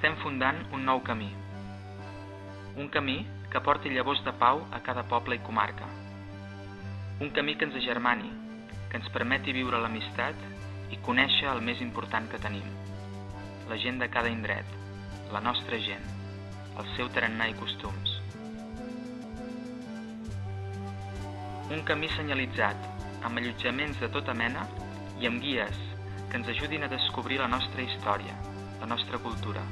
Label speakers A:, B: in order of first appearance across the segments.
A: estem fundant un nou camí. Un camí que porti llavors de pau a cada poble i comarca. Un camí que ens agermani, que ens permeti viure l'amistat i conèixer el més important que tenim. La gent de cada indret, la nostra gent, el seu tarannà i costums. Un camí senyalitzat, amb allotjaments de tota mena i amb guies que ens ajudin a descobrir la nostra història, la nostra cultura,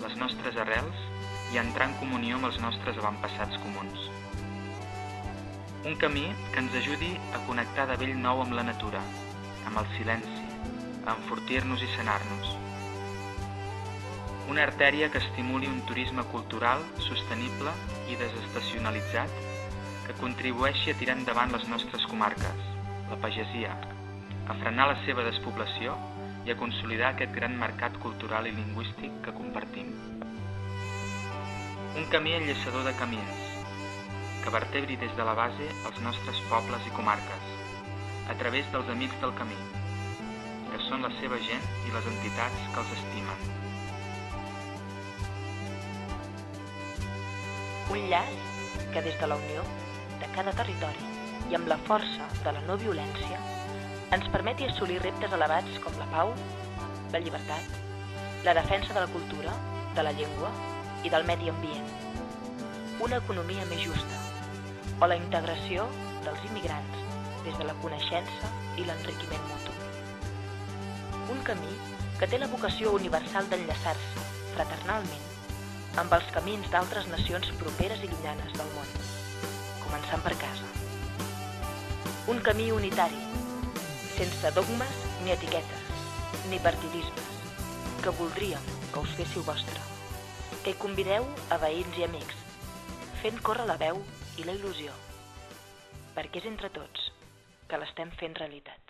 A: les nostres arrels i a entrar en comunió amb els nostres avantpassats comuns. Un camí que ens ajudi a connectar de bell nou amb la natura, amb el silenci, a enfortir-nos i sanar-nos. Una artèria que estimuli un turisme cultural, sostenible i desestacionalitzat que contribueixi a tirar endavant les nostres comarques, la pagesia, a frenar la seva despoblació i a consolidar aquest gran mercat cultural i lingüístic que compartim. Un camí enllaçador de camins, que vertebri des de la base els nostres pobles i comarques, a través dels amics del camí, que són la seva gent i les entitats que els estimen.
B: Un llaç que des de la unió de cada territori i amb la força de la no violència ens permeti assolir reptes elevats com la pau, la llibertat, la defensa de la cultura, de la llengua i del medi ambient, una economia més justa o la integració dels immigrants des de la coneixença i l'enriquiment mutu. Un camí que té la vocació universal d'enllaçar-se fraternalment amb els camins d'altres nacions properes i llunyanes del món, començant per casa. Un camí unitari, sense dogmes ni etiquetes, ni partidismes, que voldríem que us féssiu vostre, que hi convideu a veïns i amics, fent córrer la veu i la il·lusió, perquè és entre tots que l'estem fent realitat.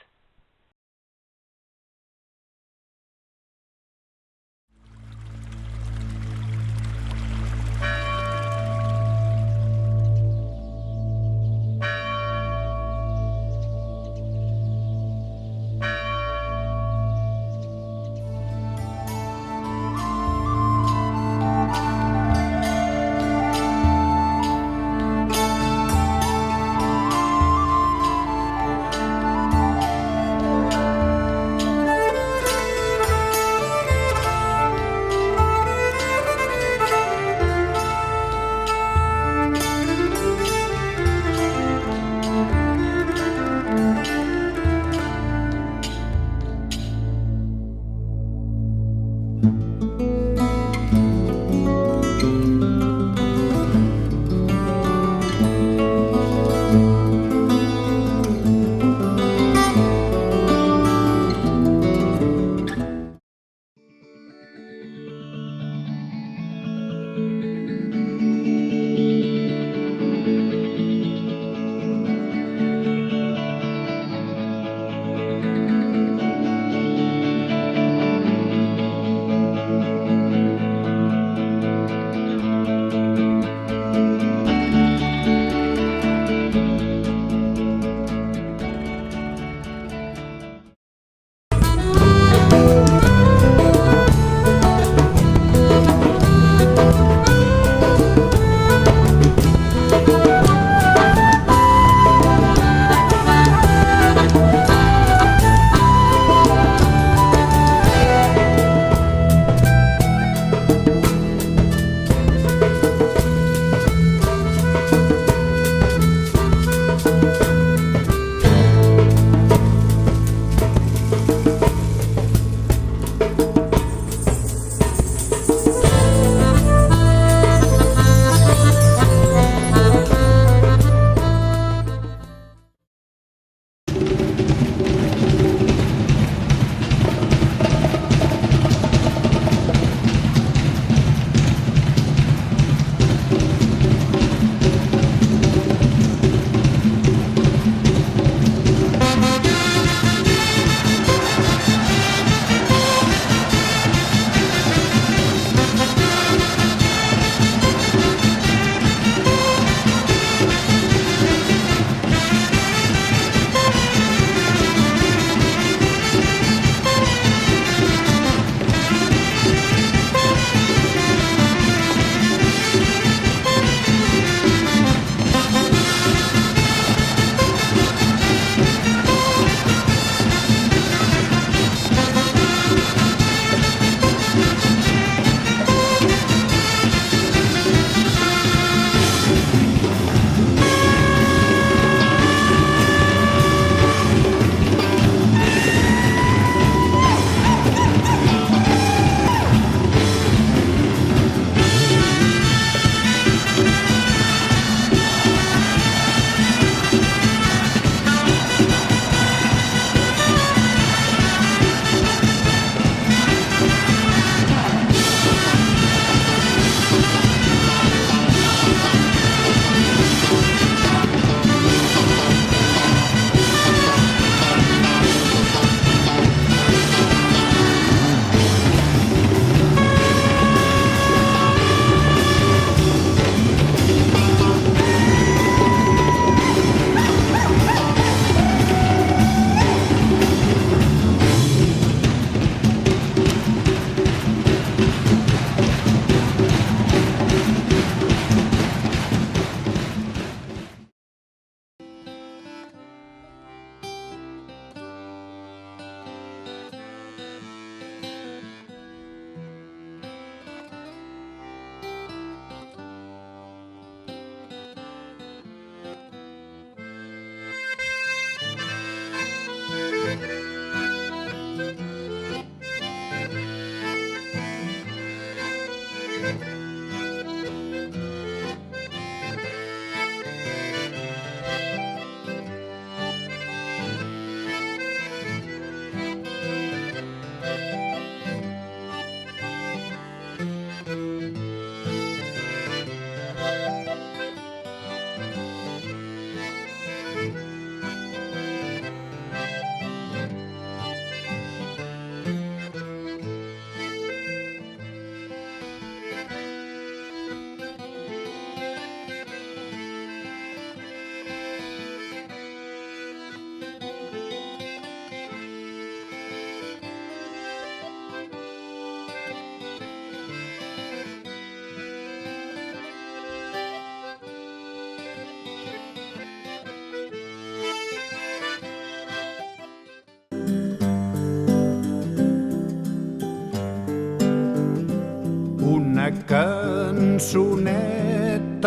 C: cançoneta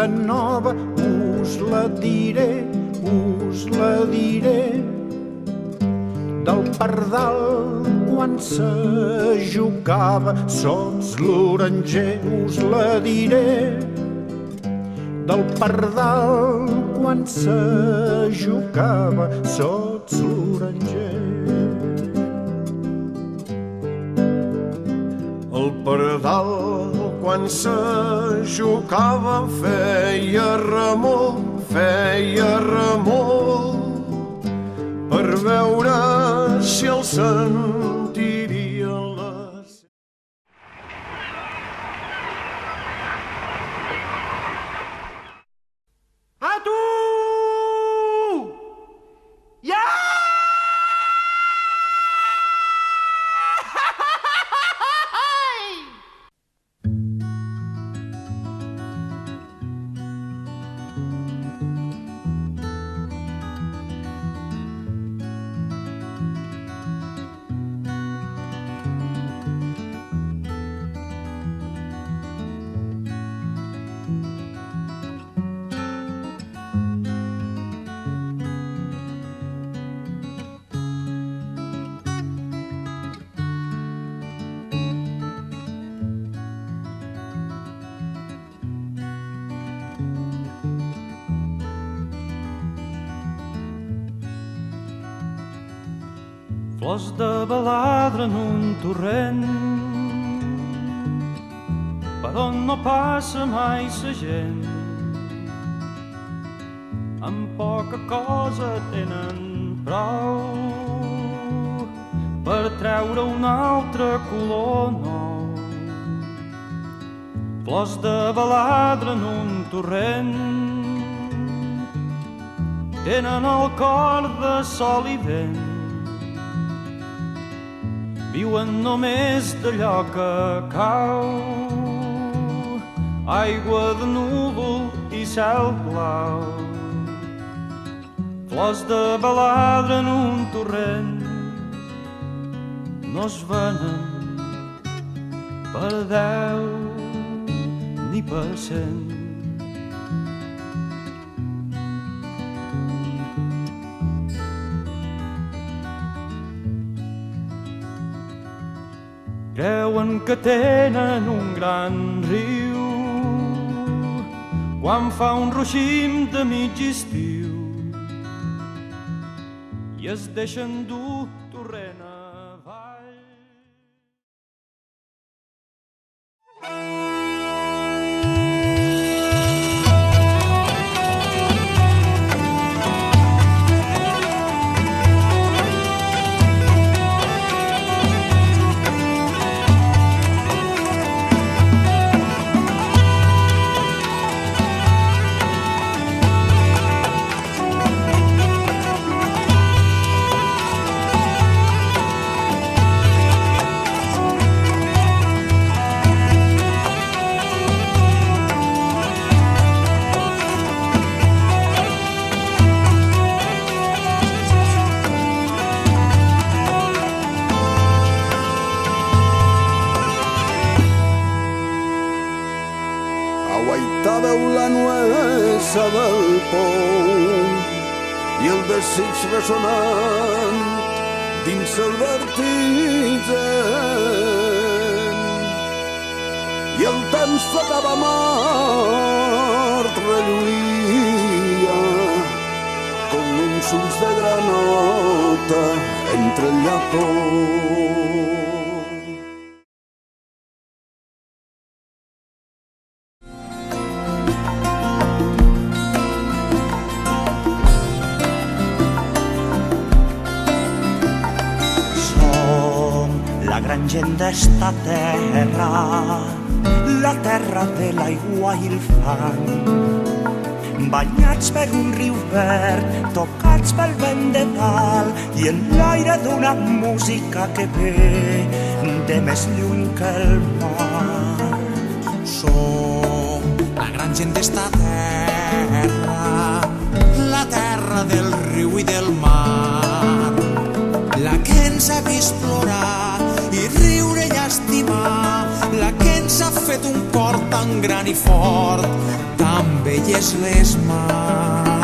C: nova us la diré, del pardal quan se jugava sots l'oranger, us la diré, del pardal quan se jugava sots l'oranger.
D: El pardal quan se jugava feia remor per veure si el sentiria les...
C: A tu! Ja!
E: Flors de baladre en un torrent per on no passa mai sa gent. Amb poca cosa tenen prou per treure un altre color nou. Flors de baladre en un torrent tenen el cor de sol i vent. Viuen només d'allò que cau, aigua de núvol i cel blau. Flors de baladre en un torrent no es venen per 10 ni per 100. Creuen que tenen un gran riu quan fa un ruixim de mig estiu i es deixen dur torrent avall.
D: Aguaitàveu la nuesa del pou i el desig ressonant dins el vertigen i el temps flotava mort relluïa com uns ulls de granota entre el llapó.
F: La gran gent d'esta terra, la terra de l'aigua i el fang, banyats per un riu verd, tocats pel vent de dalt i en l'aire d'una música que ve de més lluny que el mar.
G: Som la gran gent d'esta terra, la terra del riu i del mar, la que ens ha vist plorar i riure i estimar, la que ens ha fet un port tan gran i fort, tan belles les mans.